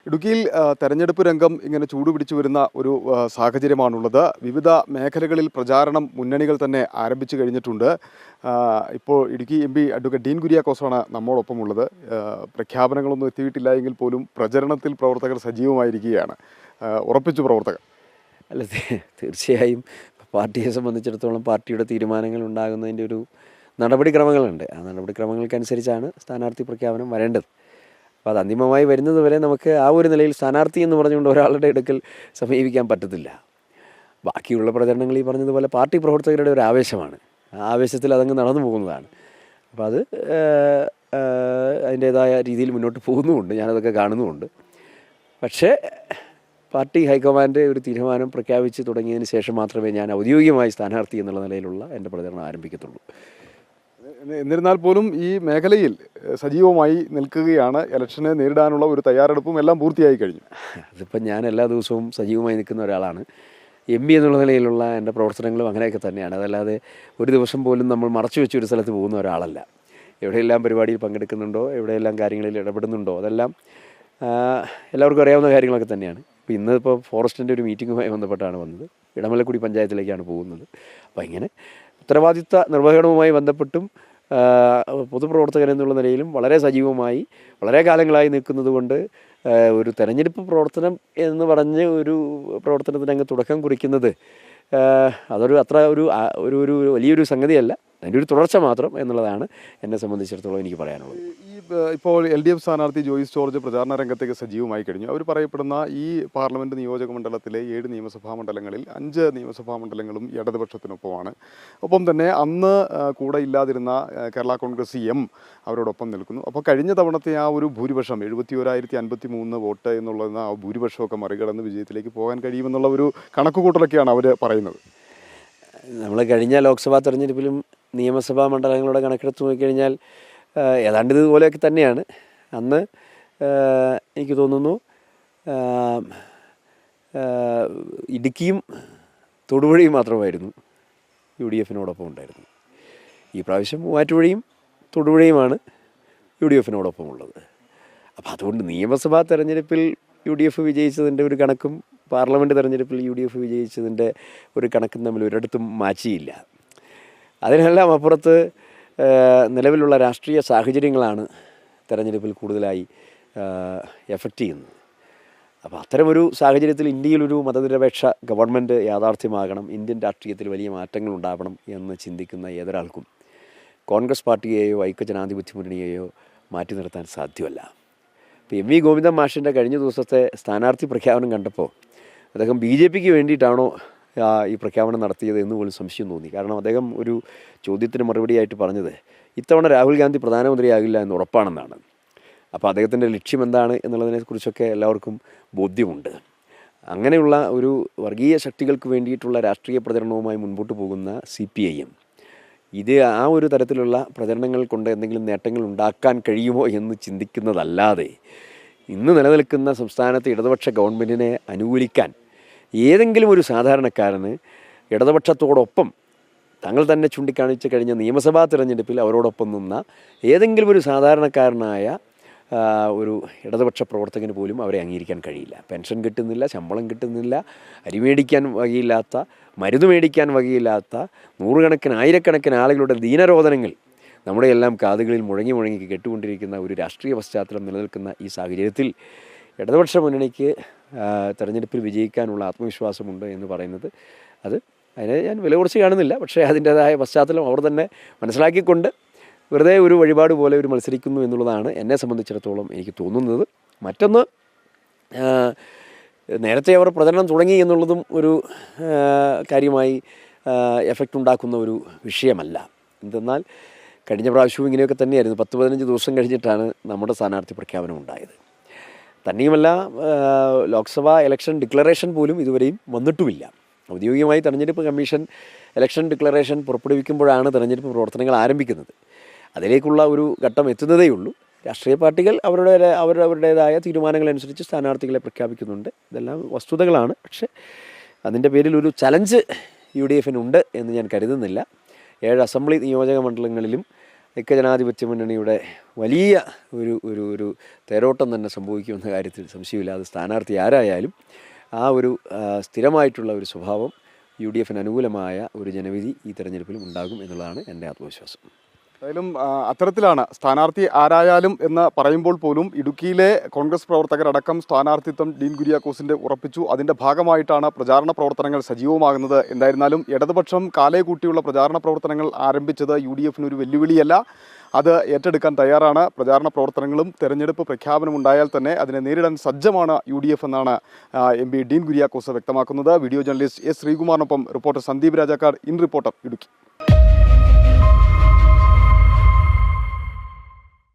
ഇടുക്കിയിൽ തെരഞ്ഞെടുപ്പ് രംഗം ഇങ്ങനെ ചൂടുപിടിച്ചു വരുന്ന ഒരു സാഹചര്യമാണുള്ളത്. വിവിധ മേഖലകളിൽ പ്രചാരണം മുന്നണികൾ തന്നെ ആരംഭിച്ചു കഴിഞ്ഞിട്ടുണ്ട്. ഇപ്പോൾ Idukki M P advocate Dean കുര്യാക്കോസാണ് നമ്മോടൊപ്പമുള്ളത്. പ്രഖ്യാപനങ്ങളൊന്നും എത്തിയിട്ടില്ല എങ്കിൽ പോലും പ്രചരണത്തിൽ പ്രവർത്തകർ സജീവമായിരിക്കുകയാണ്. ഉറപ്പിച്ചു പ്രവർത്തകർ? അല്ല, തീർച്ചയായും പാർട്ടിയെ സംബന്ധിച്ചിടത്തോളം പാർട്ടിയുടെ തീരുമാനങ്ങൾ ഉണ്ടാകുന്നതിൻ്റെ ഒരു നടപടിക്രമങ്ങളുണ്ട്. ആ നടപടിക്രമങ്ങൾക്കനുസരിച്ചാണ് സ്ഥാനാർത്ഥി പ്രഖ്യാപനം വരേണ്ടത്. അപ്പോൾ അത് അന്തിമമായി വരുന്നത് വരെ നമുക്ക് ആ ഒരു നിലയിൽ സ്ഥാനാർത്ഥി എന്ന് പറഞ്ഞുകൊണ്ട് ഒരാളുടെ അടുക്കൽ സമീപിക്കാൻ പറ്റത്തില്ല. ബാക്കിയുള്ള പ്രചരണങ്ങൾ ഈ പറഞ്ഞതുപോലെ പാർട്ടി പ്രവർത്തകരുടെ ഒരു ആവേശമാണ്. ആ ആവേശത്തിൽ അതങ്ങ് നടന്നു പോകുന്നതാണ്. അപ്പോൾ അത് അതിൻ്റേതായ രീതിയിൽ മുന്നോട്ട് പോകുന്നുമുണ്ട്, ഞാനതൊക്കെ കാണുന്നുമുണ്ട്. പക്ഷേ പാർട്ടി ഹൈക്കമാൻഡ് ഒരു തീരുമാനം പ്രഖ്യാപിച്ച് തുടങ്ങിയതിന് ശേഷം മാത്രമേ ഞാൻ ഔദ്യോഗികമായി സ്ഥാനാർത്ഥി എന്നുള്ള നിലയിലുള്ള എൻ്റെ പ്രചരണം ആരംഭിക്കത്തുള്ളൂ. എന്നിരുന്നാൽ പോലും ഈ മേഖലയിൽ സജീവമായി നിൽക്കുകയാണ്. ഇലക്ഷനെ നേരിടാനുള്ള ഒരു തയ്യാറെടുപ്പും എല്ലാം പൂർത്തിയായി കഴിഞ്ഞു. അതിപ്പം ഞാൻ എല്ലാ ദിവസവും സജീവമായി നിൽക്കുന്ന ഒരാളാണ്. എം പി എന്നുള്ള നിലയിലുള്ള എൻ്റെ പ്രവർത്തനങ്ങളും അങ്ങനെയൊക്കെ തന്നെയാണ്. അതല്ലാതെ ഒരു ദിവസം പോലും നമ്മൾ മറച്ചു വെച്ചൊരു സ്ഥലത്ത് പോകുന്ന ഒരാളല്ല. എവിടെയെല്ലാം പരിപാടിയിൽ പങ്കെടുക്കുന്നുണ്ടോ, എവിടെയെല്ലാം കാര്യങ്ങളിൽ ഇടപെടുന്നുണ്ടോ, അതെല്ലാം എല്ലാവർക്കും അറിയാവുന്ന കാര്യങ്ങളൊക്കെ തന്നെയാണ്. ഇപ്പോൾ ഇന്നിപ്പോൾ ഫോറസ്റ്റിൻ്റെ ഒരു മീറ്റിങ്ങുമായി ബന്ധപ്പെട്ടാണ് വന്നത്. ഇടമലക്കുടി പഞ്ചായത്തിലേക്കാണ് പോകുന്നത്. അപ്പോൾ ഇങ്ങനെ ഉത്തരവാദിത്ത നിർവഹണവുമായി ബന്ധപ്പെട്ടും പൊതുപ്രവർത്തകൻ എന്നുള്ള നിലയിലും വളരെ സജീവമായി വളരെ കാലങ്ങളായി നിൽക്കുന്നത് കൊണ്ട് ഒരു തെരഞ്ഞെടുപ്പ് പ്രവർത്തനം എന്ന് പറഞ്ഞ് ഒരു പ്രവർത്തനത്തിനങ്ങ് തുടക്കം കുറിക്കുന്നത് അതൊരു അത്ര ഒരു വലിയൊരു സംഗതിയല്ല. അതിൻ്റെ ഒരു തുടർച്ച മാത്രം എന്നുള്ളതാണ് എന്നെ സംബന്ധിച്ചിടത്തോളം എനിക്ക് പറയാനുള്ളത്. ഇപ്പോൾ LDF സ്ഥാനാർത്ഥി ജോയിസ് ജോർജ് പ്രചാരണ രംഗത്തേക്ക് സജീവമായി കഴിഞ്ഞു. അവർ പറയപ്പെടുന്ന ഈ പാർലമെൻറ്റ് നിയോജക മണ്ഡലത്തിലെ 7 നിയമസഭാ മണ്ഡലങ്ങളിൽ 5 നിയമസഭാ മണ്ഡലങ്ങളും ഇടതുപക്ഷത്തിനൊപ്പമാണ്. ഒപ്പം തന്നെ അന്ന് കൂടെ ഇല്ലാതിരുന്ന കേരള കോൺഗ്രസ് എം അവരോടൊപ്പം നിൽക്കുന്നു. അപ്പോൾ കഴിഞ്ഞ തവണത്തെ ആ ഒരു ഭൂരിപക്ഷം 71,053 വോട്ട് എന്നുള്ളത് ആ ഭൂരിപക്ഷമൊക്കെ മറികടന്ന് വിജയത്തിലേക്ക് പോകാൻ കഴിയുമെന്നുള്ള ഒരു കണക്കുകൂട്ടലൊക്കെയാണ് അവർ പറയുന്നത്. നമ്മൾ കഴിഞ്ഞ ലോക്സഭാ തെരഞ്ഞെടുപ്പിലും നിയമസഭാ മണ്ഡലങ്ങളുടെ കണക്കെടുത്ത് നോക്കിക്കഴിഞ്ഞാൽ ഏതാണ്ട് ഇതുപോലെയൊക്കെ തന്നെയാണ്. അന്ന് എനിക്ക് തോന്നുന്നു ഇടുക്കിയും തൊടുപുഴയും മാത്രമായിരുന്നു UDF-നോടൊപ്പം ഉണ്ടായിരുന്നു. ഈ പ്രാവശ്യം മൂവാറ്റുപുഴയും തൊടുപുഴയുമാണ് UDF-നോടൊപ്പം ഉള്ളത്. അപ്പോൾ അതുകൊണ്ട് നിയമസഭാ തെരഞ്ഞെടുപ്പിൽ UDF വിജയിച്ചതിൻ്റെ ഒരു കണക്കും പാർലമെൻറ്റ് തെരഞ്ഞെടുപ്പിൽ UDF വിജയിച്ചതിൻ്റെ ഒരു കണക്കും തമ്മിൽ ഒരിടത്തും മാച്ചിയില്ല. അതിനെല്ലാം അപ്പുറത്ത് നിലവിലുള്ള രാഷ്ട്രീയ സാഹചര്യങ്ങളാണ് തെരഞ്ഞെടുപ്പിൽ കൂടുതലായി എഫക്റ്റ് ചെയ്യുന്നത്. അപ്പോൾ അത്തരമൊരു സാഹചര്യത്തിൽ ഇന്ത്യയിലൊരു മതനിരപേക്ഷ ഗവൺമെൻറ് യാഥാർത്ഥ്യമാകണം, ഇന്ത്യൻ രാഷ്ട്രീയത്തിൽ വലിയ മാറ്റങ്ങൾ ഉണ്ടാവണം എന്ന് ചിന്തിക്കുന്ന ഏതൊരാൾക്കും കോൺഗ്രസ് പാർട്ടിയെയോ ഐക്യജനാധിപത്യ മുന്നണിയെയോ മാറ്റി നിർത്താൻ സാധ്യമല്ല. ഇപ്പോൾ MV ഗോവിന്ദൻ മാഷിൻ്റെ കഴിഞ്ഞ ദിവസത്തെ സ്ഥാനാർത്ഥി പ്രഖ്യാപനം കണ്ടപ്പോൾ അദ്ദേഹം BJPക്ക് വേണ്ടിയിട്ടാണോ ഈ പ്രഖ്യാപനം നടത്തിയത് എന്ന് പോലും സംശയം തോന്നി. കാരണം അദ്ദേഹം ഒരു ചോദ്യത്തിന് മറുപടിയായിട്ട് പറഞ്ഞത് ഇത്തവണ രാഹുൽ ഗാന്ധി പ്രധാനമന്ത്രിയാകില്ല എന്ന് ഉറപ്പാണെന്നാണ്. അപ്പോൾ അദ്ദേഹത്തിൻ്റെ ലക്ഷ്യം എന്താണ് എന്നുള്ളതിനെക്കുറിച്ചൊക്കെ എല്ലാവർക്കും ബോധ്യമുണ്ട്. അങ്ങനെയുള്ള ഒരു വർഗീയ ശക്തികൾക്ക് വേണ്ടിയിട്ടുള്ള രാഷ്ട്രീയ പ്രചരണവുമായി മുൻപോട്ട് പോകുന്ന CPIM ഇത് ആ ഒരു തരത്തിലുള്ള പ്രചരണങ്ങൾ കൊണ്ട് എന്തെങ്കിലും നേട്ടങ്ങൾ ഉണ്ടാക്കാൻ കഴിയുമോ എന്ന് ചിന്തിക്കുന്നതല്ലാതെ ഇന്ന് നിലനിൽക്കുന്ന സംസ്ഥാനത്തെ ഇടതുപക്ഷ ഗവൺമെൻറ്റിനെ അനുകൂലിക്കാൻ ഏതെങ്കിലും ഒരു സാധാരണക്കാരന് ഇടതുപക്ഷത്തോടൊപ്പം തങ്ങൾ തന്നെ ചൂണ്ടിക്കാണിച്ച് കഴിഞ്ഞ നിയമസഭാ തിരഞ്ഞെടുപ്പിൽ അവരോടൊപ്പം നിന്ന ഏതെങ്കിലും ഒരു സാധാരണക്കാരനായ ഒരു ഇടതുപക്ഷ പ്രവർത്തകന് പോലും അവരെ അംഗീകരിക്കാൻ കഴിയില്ല. പെൻഷൻ കിട്ടുന്നില്ല, ശമ്പളം കിട്ടുന്നില്ല, അരി മേടിക്കാൻ വകയില്ലാത്ത, മരുന്ന് മേടിക്കാൻ വകയില്ലാത്ത നൂറുകണക്കിന് ആയിരക്കണക്കിന് ആളുകളുടെ ദീനരോധനങ്ങൾ നമ്മുടെ എല്ലാം കാതുകളിൽ മുഴങ്ങി കേട്ടുകൊണ്ടിരിക്കുന്ന ഒരു രാഷ്ട്രീയ പശ്ചാത്തലം നിലനിൽക്കുന്ന ഈ സാഹചര്യത്തിൽ ഇടതുപക്ഷ മുന്നണിക്ക് തെരഞ്ഞെടുപ്പിൽ വിജയിക്കാനുള്ള ആത്മവിശ്വാസമുണ്ട് എന്ന് പറയുന്നത് അതിനെ ഞാൻ വില കുറച്ച് കാണുന്നില്ല. പക്ഷേ അതിൻ്റേതായ പശ്ചാത്തലം അവർ തന്നെ മനസ്സിലാക്കിക്കൊണ്ട് വെറുതെ ഒരു വഴിപാട് പോലെ ഒരു മത്സരിക്കുന്നു എന്നുള്ളതാണ് എന്നെ സംബന്ധിച്ചിടത്തോളം എനിക്ക് തോന്നുന്നത്. മറ്റൊന്ന്, നേരത്തെ അവർ പ്രചരണം തുടങ്ങി എന്നുള്ളതും ഒരു കാര്യമായി എഫക്റ്റ് ഉണ്ടാക്കുന്ന ഒരു വിഷയമല്ല. എന്തെന്നാൽ കഴിഞ്ഞ പ്രാവശ്യവും ഇങ്ങനെയൊക്കെ തന്നെയായിരുന്നു. 10-15 ദിവസം കഴിഞ്ഞിട്ടാണ് നമ്മുടെ സ്ഥാനാർത്ഥി പ്രഖ്യാപനം ഉണ്ടായത്. തന്നെയുമല്ല, ലോക്സഭാ ഇലക്ഷൻ ഡിക്ലറേഷൻ പോലും ഇതുവരെയും വന്നിട്ടുമില്ല. ഔദ്യോഗികമായി തെരഞ്ഞെടുപ്പ് കമ്മീഷൻ ഇലക്ഷൻ ഡിക്ലറേഷൻ പുറപ്പെടുവിക്കുമ്പോഴാണ് തെരഞ്ഞെടുപ്പ് പ്രവർത്തനങ്ങൾ ആരംഭിക്കുന്നത്. അതിലേക്കുള്ള ഒരു ഘട്ടം എത്തുന്നതേയുള്ളൂ. രാഷ്ട്രീയ പാർട്ടികൾ അവരുടേതായ തീരുമാനങ്ങളനുസരിച്ച് സ്ഥാനാർത്ഥികളെ പ്രഖ്യാപിക്കുന്നുണ്ട്. ഇതെല്ലാം വസ്തുതകളാണ്. പക്ഷേ അതിൻ്റെ പേരിൽ ഒരു ചലഞ്ച് UDF-നുണ്ട് എന്ന് ഞാൻ കരുതുന്നില്ല. 7 അസംബ്ലി നിയോജക മണ്ഡലങ്ങളിലും ഐക്യജനാധിപത്യ മുന്നണിയുടെ വലിയ ഒരു തേരോട്ടം തന്നെ സംഭവിക്കുമെന്ന കാര്യത്തിൽ സംശയമില്ല. അത് സ്ഥാനാർത്ഥി ആരായാലും ആ ഒരു സ്ഥിരമായിട്ടുള്ള ഒരു സ്വഭാവം UDF അനുകൂലമായ ഒരു ജനവിധി ഈ തെരഞ്ഞെടുപ്പിലും ഉണ്ടാകും എന്നുള്ളതാണ് എൻ്റെ ആത്മവിശ്വാസം. എന്തായാലും അത്തരത്തിലാണ് സ്ഥാനാർത്ഥി ആരായാലും എന്ന് പറയുമ്പോൾ പോലും ഇടുക്കിയിലെ കോൺഗ്രസ് പ്രവർത്തകരടക്കം സ്ഥാനാർത്ഥിത്വം ഡീൻ കുര്യാക്കോസിൻ്റെ ഉറപ്പിച്ചു. അതിൻ്റെ ഭാഗമായിട്ടാണ് പ്രചാരണ പ്രവർത്തനങ്ങൾ സജീവമാകുന്നത്. എന്തായിരുന്നാലും ഇടതുപക്ഷം കാലേ കൂട്ടിയുള്ള പ്രചാരണ പ്രവർത്തനങ്ങൾ ആരംഭിച്ചത് UDF ഒരു വെല്ലുവിളിയല്ല, അത് ഏറ്റെടുക്കാൻ തയ്യാറാണ്. പ്രചാരണ പ്രവർത്തനങ്ങളും തെരഞ്ഞെടുപ്പ് പ്രഖ്യാപനമുണ്ടായാൽ തന്നെ അതിനെ നേരിടാൻ സജ്ജമാണ് UDF എന്നാണ് MP ഡീൻ കുര്യാക്കോസ് വ്യക്തമാക്കുന്നത്. Video journalist S. ശ്രീകുമാറിനൊപ്പം reporter Sandeep Rajakkad, in reporter, Idukki.